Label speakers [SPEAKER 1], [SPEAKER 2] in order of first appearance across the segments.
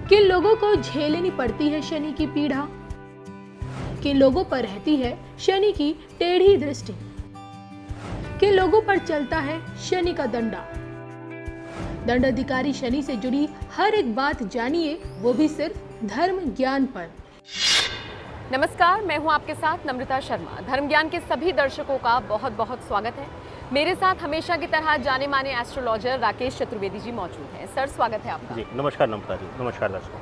[SPEAKER 1] किन लोगों को झेलनी पड़ती है शनि की पीड़ा? किन लोगों पर रहती है शनि की टेढ़ी दृष्टि? किन लोगों पर चलता है शनि का दंडा? दंडाधिकारी शनि से जुड़ी हर एक बात जानिए, वो भी सिर्फ धर्म ज्ञान पर।
[SPEAKER 2] नमस्कार, मैं हूं आपके साथ नम्रता शर्मा। धर्म ज्ञान के सभी दर्शकों का बहुत बहुत स्वागत है। मेरे साथ हमेशा की तरह जाने माने एस्ट्रोलॉजर राकेश चतुर्वेदी जी मौजूद हैं। सर, स्वागत है आपका।
[SPEAKER 3] जी नमस्कार नम्रता जी, नमस्कार दर्शकों।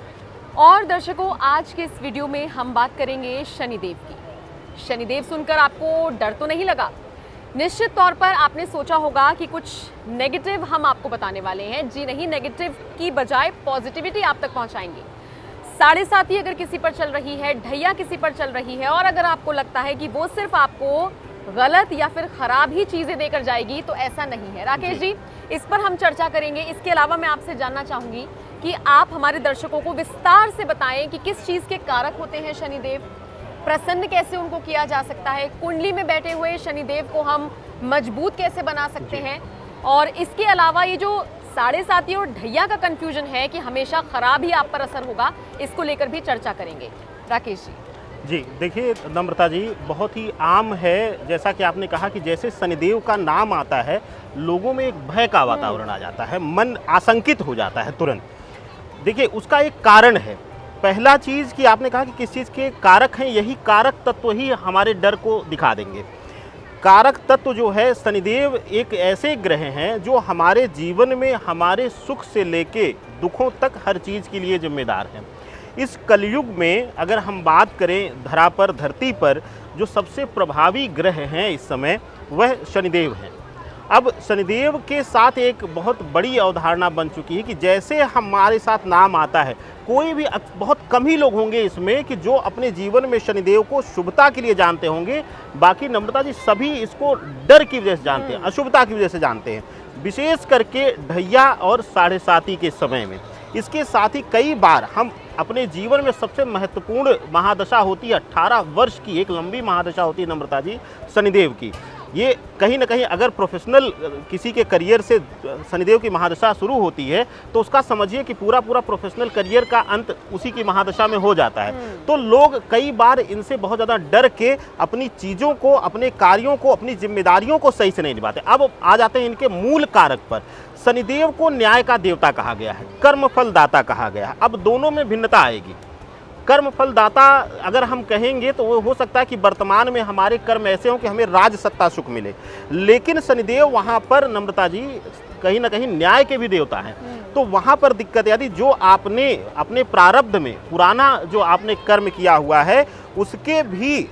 [SPEAKER 2] और दर्शकों, आज के इस वीडियो में हम बात करेंगे शनिदेव की। शनिदेव सुनकर आपको डर तो नहीं लगा? निश्चित तौर पर आपने सोचा होगा कि कुछ नेगेटिव हम आपको बताने वाले हैं। जी नहीं, नेगेटिव की बजाय पॉजिटिविटी आप तक पहुंचाएंगे। 7.5 अगर किसी पर चल रही है, ढैया किसी पर चल रही है, और अगर आपको लगता है कि वो सिर्फ आपको गलत या फिर खराब ही चीजें देकर जाएगी, तो ऐसा नहीं है। राकेश जी, इस पर हम चर्चा करेंगे। इसके अलावा मैं आपसे जानना चाहूंगी कि आप हमारे दर्शकों को विस्तार से बताएं कि किस चीज के कारक होते हैं शनिदेव, प्रसन्न कैसे उनको किया जा सकता है, कुंडली में बैठे हुए शनिदेव को हम मजबूत कैसे बना सकते हैं, और इसके अलावा ये जो 7.5 और ढैया का कंफ्यूजन है कि हमेशा खराब ही आप पर असर होगा, इसको लेकर भी चर्चा करेंगे। राकेश जी।
[SPEAKER 3] जी देखिए नम्रता जी, बहुत ही आम है, जैसा कि आपने कहा कि जैसे शनिदेव का नाम आता है, लोगों में एक भय का वातावरण आ जाता है, मन आशंकित हो जाता है तुरंत। देखिए उसका एक कारण है। पहला चीज़ कि आपने कहा कि किस चीज़ के कारक हैं, यही कारक तत्व ही हमारे डर को दिखा देंगे। कारक तत्व जो है, शनिदेव एक ऐसे ग्रह हैं जो हमारे जीवन में हमारे सुख से लेके दुखों तक हर चीज़ के लिए जिम्मेदार हैं। इस कलयुग में अगर हम बात करें धरा पर, धरती पर जो सबसे प्रभावी ग्रह हैं इस समय, वह शनिदेव हैं। अब शनिदेव के साथ एक बहुत बड़ी अवधारणा बन चुकी है कि जैसे हमारे साथ नाम आता है, कोई भी बहुत कम ही लोग होंगे इसमें कि जो अपने जीवन में शनिदेव को शुभता के लिए जानते होंगे। बाकी नम्रता जी सभी इसको डर की वजह से जानते हैं, अशुभता की वजह से जानते हैं, विशेष करके ढैया और 7.5 के समय में। इसके साथ ही कई बार हम अपने जीवन में सबसे महत्वपूर्ण महादशा होती है 18 वर्ष की, एक लंबी महादशा होती है नम्रता जी शनिदेव की। ये कहीं ना कहीं अगर प्रोफेशनल किसी के करियर से शनिदेव की महादशा शुरू होती है, तो उसका समझिए कि पूरा प्रोफेशनल करियर का अंत उसी की महादशा में हो जाता है। तो लोग कई बार इनसे बहुत ज़्यादा डर के अपनी चीज़ों को, अपने कार्यों को, अपनी जिम्मेदारियों को सही से नहीं निभाते। अब आ जाते हैं इनके मूल कारक पर। शनिदेव को न्याय का देवता कहा गया है, कर्म फल दाता कहा गया है। अब दोनों में भिन्नता आएगी। कर्म फल दाता अगर हम कहेंगे तो वो हो सकता है कि वर्तमान में हमारे कर्म ऐसे हों कि हमें राज सत्ता सुख मिले, लेकिन शनिदेव वहाँ पर नम्रता जी कहीं ना कहीं न्याय के भी देवता हैं। तो वहाँ पर दिक्कत यदि जो आपने अपने प्रारब्ध में पुराना जो आपने कर्म किया हुआ है, उसके भी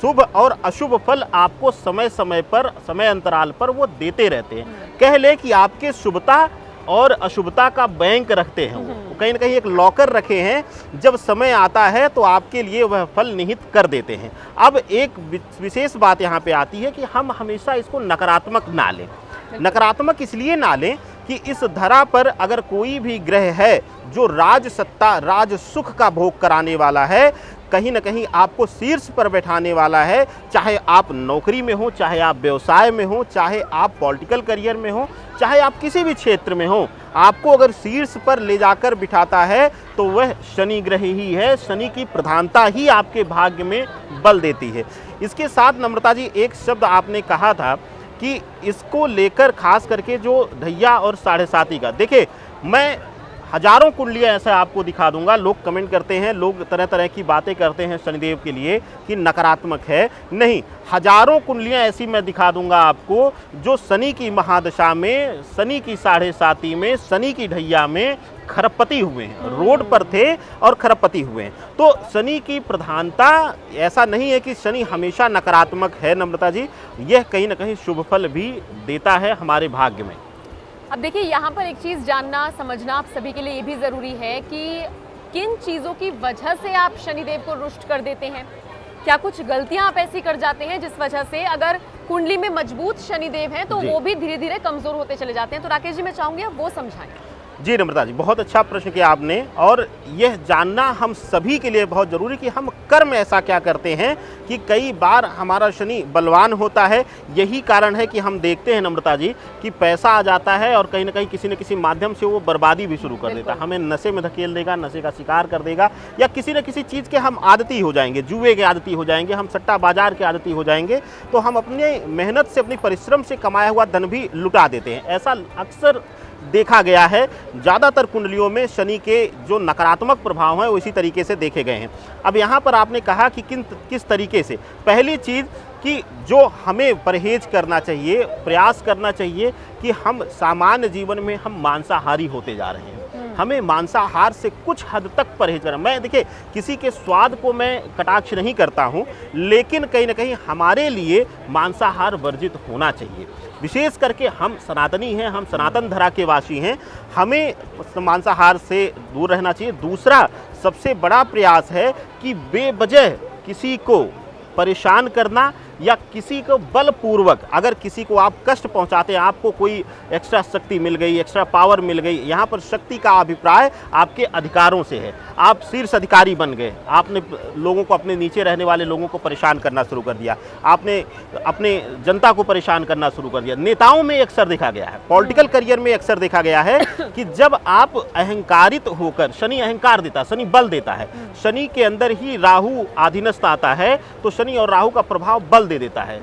[SPEAKER 3] शुभ और अशुभ फल आपको समय समय पर, समय अंतराल पर वो देते रहते हैं। कह ले कि आपके शुभता और अशुभता का बैंक रखते हैं, वो कहीं ना कहीं एक लॉकर रखे हैं, जब समय आता है तो आपके लिए वह फल निहित कर देते हैं। अब एक विशेष बात यहाँ पे आती है कि हम हमेशा इसको नकारात्मक ना लें। नकारात्मक इसलिए ना लें कि इस धरा पर अगर कोई भी ग्रह है जो राज सत्ता, राज सुख का भोग कराने वाला है, कहीं ना कहीं आपको शीर्ष पर बैठाने वाला है, चाहे आप नौकरी में हो, चाहे आप व्यवसाय में हो, चाहे आप पॉलिटिकल करियर में हो, चाहे आप किसी भी क्षेत्र में हो, आपको अगर शीर्ष पर ले जाकर बिठाता है तो वह शनि ग्रह ही है। शनि की प्रधानता ही आपके भाग्य में बल देती है। इसके साथ नम्रता जी एक शब्द आपने कहा था कि इसको लेकर खास करके जो ढैया और 7.5 का, देखिए मैं हजारों कुंडलियाँ ऐसा आपको दिखा दूंगा। लोग कमेंट करते हैं, लोग तरह तरह की बातें करते हैं शनिदेव के लिए कि नकारात्मक है। नहीं, हजारों कुंडलियाँ ऐसी मैं दिखा दूंगा आपको जो शनि की महादशा में, शनि की 7.5 में, शनि की ढैया में खरबपति हुए हैं, रोड पर थे और खरबपति हुए हैं। तो शनि की प्रधानता, ऐसा नहीं है कि शनि हमेशा नकारात्मक है नम्रता जी, यह कहीं ना कहीं शुभ फल भी देता है हमारे भाग्य में।
[SPEAKER 2] अब देखिए, यहाँ पर एक चीज़ जानना समझना आप सभी के लिए ये भी ज़रूरी है कि किन चीज़ों की वजह से आप शनिदेव को रुष्ट कर देते हैं। क्या कुछ गलतियाँ आप ऐसी कर जाते हैं जिस वजह से अगर कुंडली में मजबूत शनिदेव हैं तो वो भी धीरे धीरे कमज़ोर होते चले जाते हैं? तो राकेश जी, मैं चाहूँगी आप वो समझाएं।
[SPEAKER 3] जी नम्रता जी, बहुत अच्छा प्रश्न किया आपने। और यह जानना हम सभी के लिए बहुत ज़रूरी कि हम कर्म ऐसा क्या करते हैं कि कई बार हमारा शनि बलवान होता है। यही कारण है कि हम देखते हैं नम्रता जी कि पैसा आ जाता है और कहीं ना कहीं किसी न किसी माध्यम से वो बर्बादी भी शुरू कर देता है, हमें नशे में धकेल देगा, नशे का शिकार कर देगा, या किसी न किसी चीज़ के हम आदती हो जाएंगे, जुए के आदती हो जाएंगे, हम सट्टा बाजार के आदती हो जाएंगे, तो हम अपने मेहनत से, अपनी परिश्रम से कमाया हुआ धन भी लुटा देते हैं। ऐसा अक्सर देखा गया है। ज़्यादातर कुंडलियों में शनि के जो नकारात्मक प्रभाव हैं वो इसी तरीके से देखे गए हैं। अब यहाँ पर आपने कहा कि किस तरीके से, पहली चीज़ कि जो हमें परहेज करना चाहिए, प्रयास करना चाहिए कि हम सामान्य जीवन में हम मांसाहारी होते जा रहे हैं। हमें मांसाहार से कुछ हद तक परहेज करना। मैं देखिए किसी के स्वाद को मैं कटाक्ष नहीं करता हूँ, लेकिन कहीं ना कहीं हमारे लिए मांसाहार वर्जित होना चाहिए। विशेष करके हम सनातनी हैं, हम सनातन धरा के वासी हैं, हमें मांसाहार से दूर रहना चाहिए। दूसरा सबसे बड़ा प्रयास है कि बेवजह किसी को परेशान करना या किसी को बलपूर्वक, अगर किसी को आप कष्ट पहुंचाते हैं, आपको कोई एक्स्ट्रा शक्ति मिल गई, एक्स्ट्रा पावर मिल गई, यहाँ पर शक्ति का अभिप्राय आपके अधिकारों से है। आप शीर्ष अधिकारी बन गए, आपने लोगों को, अपने नीचे रहने वाले लोगों को परेशान करना शुरू कर दिया, आपने अपने जनता को परेशान करना शुरू कर दिया। नेताओं में अक्सर देखा गया है, पॉलिटिकल करियर में अक्सर देखा गया है कि जब आप अहंकारित होकर, शनि अहंकार देता, शनि बल देता है, शनि के अंदर ही राहु आधीनस्थ आता है, तो शनि और राहु का प्रभाव बल दे देता है।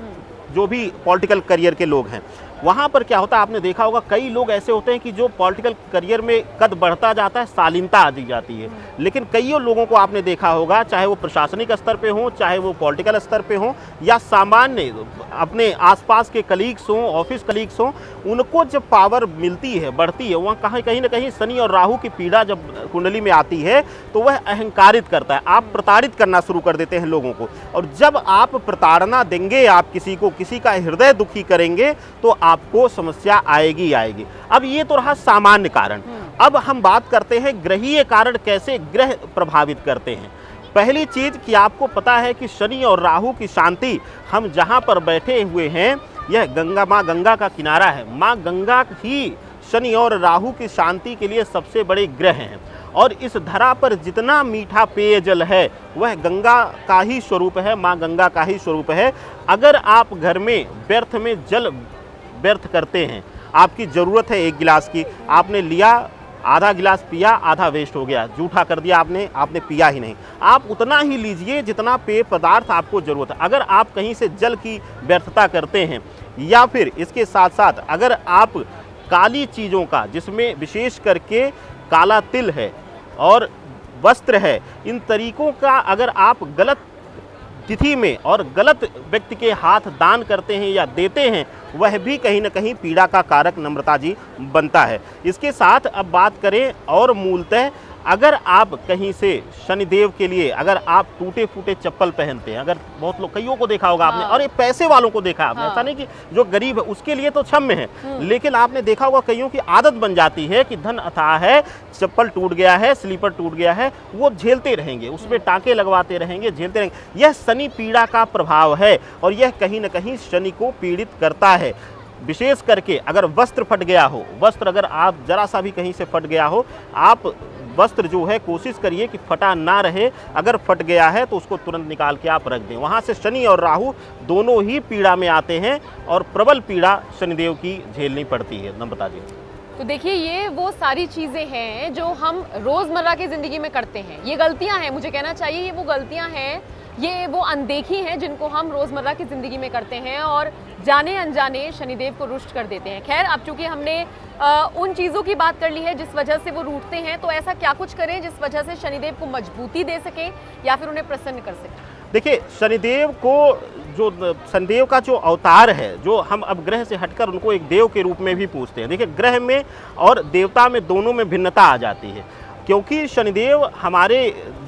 [SPEAKER 3] जो भी पॉलिटिकल करियर के लोग हैं, वहाँ पर क्या होता है, आपने देखा होगा कई लोग ऐसे होते हैं कि जो पॉलिटिकल करियर में कद बढ़ता जाता है, शालीनता आ जाती है। लेकिन कईयों लोगों को आपने देखा होगा, चाहे वो प्रशासनिक स्तर पे हों, चाहे वो पॉलिटिकल स्तर पे हों, या सामान्य अपने आसपास के कलीग्स हों, ऑफिस कलीग्स हों, उनको जब पावर मिलती है, बढ़ती है, वहाँ कहीं ना कहीं शनि और राहु की पीड़ा जब कुंडली में आती है तो वह अहंकारित करता है। आप प्रताड़ित करना शुरू कर देते हैं लोगों को, और जब आप प्रताड़ना देंगे, आप किसी को, किसी का हृदय दुखी करेंगे, तो आपको समस्या आएगी आएगी। अब ये तो रहा सामान्य कारण। अब हम बात करते हैं ग्रहीय कारण, कैसे ग्रह प्रभावित करते हैं। पहली चीज कि आपको पता है कि शनि और राहु की शांति, हम जहां पर बैठे हुए हैं, यह गंगा, माँ गंगा का किनारा है। माँ गंगा ही शनि और राहु की शांति के लिए सबसे बड़े ग्रह हैं, और इस धरा पर जितना मीठा पेयजल है वह गंगा का ही स्वरूप है, माँ गंगा का ही स्वरूप है। अगर आप घर में व्यर्थ में जल व्यर्थ करते हैं, आपकी ज़रूरत है 1 गिलास की, आपने लिया, आधा गिलास पिया, आधा वेस्ट हो गया, जूठा कर दिया आपने पिया ही नहीं। आप उतना ही लीजिए जितना पेय पदार्थ आपको ज़रूरत है। अगर आप कहीं से जल की व्यर्थता करते हैं, या फिर इसके साथ साथ अगर आप काली चीज़ों का, जिसमें विशेष करके काला तिल है और वस्त्र है, इन तरीकों का अगर आप गलत तिथि में और गलत व्यक्ति के हाथ दान करते हैं या देते हैं, वह भी कहीं ना कहीं पीड़ा का कारक नम्रता जी बनता है। इसके साथ अब बात करें और मूलतः, अगर आप कहीं से शनिदेव के लिए, अगर आप टूटे फूटे चप्पल पहनते हैं, अगर बहुत लोग, कईयों को देखा होगा आपने, और ये पैसे वालों को देखा आपने, ऐसा नहीं कि जो गरीब है उसके लिए तो क्षम्य है, लेकिन आपने देखा होगा कईयों की आदत बन जाती है कि धन अथाह है, चप्पल टूट गया है, स्लीपर टूट गया है, वो झेलते रहेंगे, उसमें टाँके लगवाते रहेंगे, झेलते रहेंगे। यह शनि पीड़ा का प्रभाव है, और यह कहीं ना कहीं शनि को पीड़ित करता है। विशेष करके अगर वस्त्र फट गया हो, वस्त्र अगर आप जरा सा भी कहीं से फट गया हो, आप वस्त्र जो है कोशिश करिए कि फटा ना रहे। अगर फट गया है तो उसको तुरंत निकाल के आप रख दें। वहाँ से शनि और राहु दोनों ही पीड़ा में आते हैं, और प्रबल पीड़ा शनिदेव की झेलनी पड़ती है। नम्रता जी,
[SPEAKER 2] तो देखिए, ये वो सारी चीज़ें हैं जो हम रोज़मर्रा की ज़िंदगी में करते हैं। ये गलतियां हैं, मुझे कहना चाहिए ये वो गलतियां हैं, ये वो अनदेखी हैं जिनको हम रोज़मर्रा की ज़िंदगी में करते हैं और जाने अनजाने शनिदेव को रुष्ट कर देते हैं। खैर, अब चूंकि हमने उन चीज़ों की बात कर ली है जिस वजह से वो रूठते हैं, तो ऐसा क्या कुछ करें जिस वजह से शनिदेव को मजबूती दे सके या फिर उन्हें प्रसन्न कर सके?
[SPEAKER 3] देखिए, शनिदेव को, जो शनिदेव का जो अवतार है, जो हम अब ग्रह से हटकर उनको एक देव के रूप में भी पूछते हैं। देखिए, ग्रह में और देवता में दोनों में भिन्नता आ जाती है, क्योंकि शनिदेव हमारे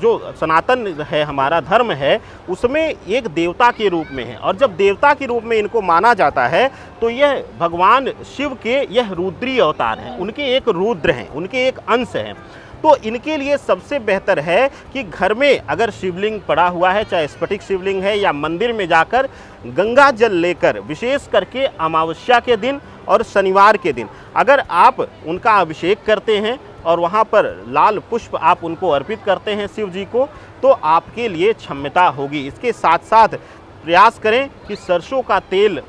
[SPEAKER 3] जो सनातन है, हमारा धर्म है, उसमें एक देवता के रूप में है, और जब देवता के रूप में इनको माना जाता है तो यह भगवान शिव के, यह रुद्री अवतार हैं, उनके एक रुद्र हैं, उनके एक अंश हैं। तो इनके लिए सबसे बेहतर है कि घर में अगर शिवलिंग पड़ा हुआ है, चाहे स्फटिक शिवलिंग है, या मंदिर में जाकर गंगा जल लेकर, विशेष करके अमावस्या के दिन और शनिवार के दिन अगर आप उनका अभिषेक करते हैं और वहाँ पर लाल पुष्प आप उनको अर्पित करते हैं शिव जी को, तो आपके लिए क्षमता होगी। इसके साथ साथ प्रयास करें कि सरसों का तेल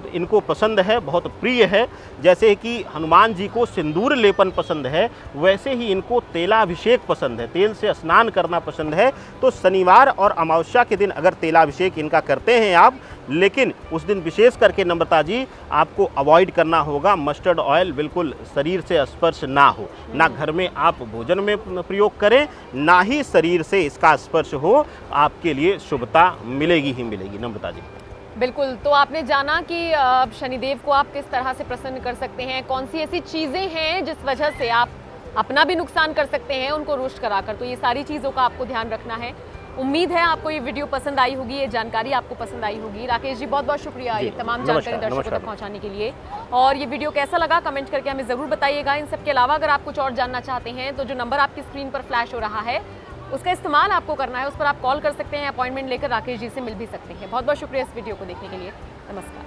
[SPEAKER 3] इनको पसंद है, बहुत प्रिय है। जैसे कि हनुमान जी को सिंदूर लेपन पसंद है, वैसे ही इनको तेलाभिषेक पसंद है, तेल से स्नान करना पसंद है। तो शनिवार और अमावस्या के दिन अगर तेलाभिषेक इनका करते हैं आप, लेकिन उस दिन विशेष करके नम्रता जी आपको अवॉइड करना होगा, मस्टर्ड ऑयल बिल्कुल शरीर से स्पर्श ना हो, ना घर में आप भोजन में प्रयोग करें, ना ही शरीर से इसका स्पर्श हो। आपके लिए शुभता मिलेगी ही मिलेगी नम्रता जी।
[SPEAKER 2] बिल्कुल, तो आपने जाना कि शनिदेव को आप किस तरह से प्रसन्न कर सकते हैं, कौन सी ऐसी चीज़ें हैं जिस वजह से आप अपना भी नुकसान कर सकते हैं उनको रुष्ट कराकर। तो ये सारी चीज़ों का आपको ध्यान रखना है। उम्मीद है आपको ये वीडियो पसंद आई होगी, ये जानकारी आपको पसंद आई होगी। राकेश जी बहुत बहुत शुक्रिया ये तमाम जानकारी दर्शकों तक पहुंचाने के लिए। और ये वीडियो कैसा लगा कमेंट करके हमें ज़रूर बताइएगा। इन सब के अलावा अगर आप कुछ और जानना चाहते हैं तो जो नंबर आपकी स्क्रीन पर फ्लैश हो रहा है उसका इस्तेमाल आपको करना है, उस पर आप कॉल कर सकते हैं, अपॉइंटमेंट लेकर राकेश जी से मिल भी सकते हैं। बहुत बहुत शुक्रिया इस वीडियो को देखने के लिए। नमस्कार।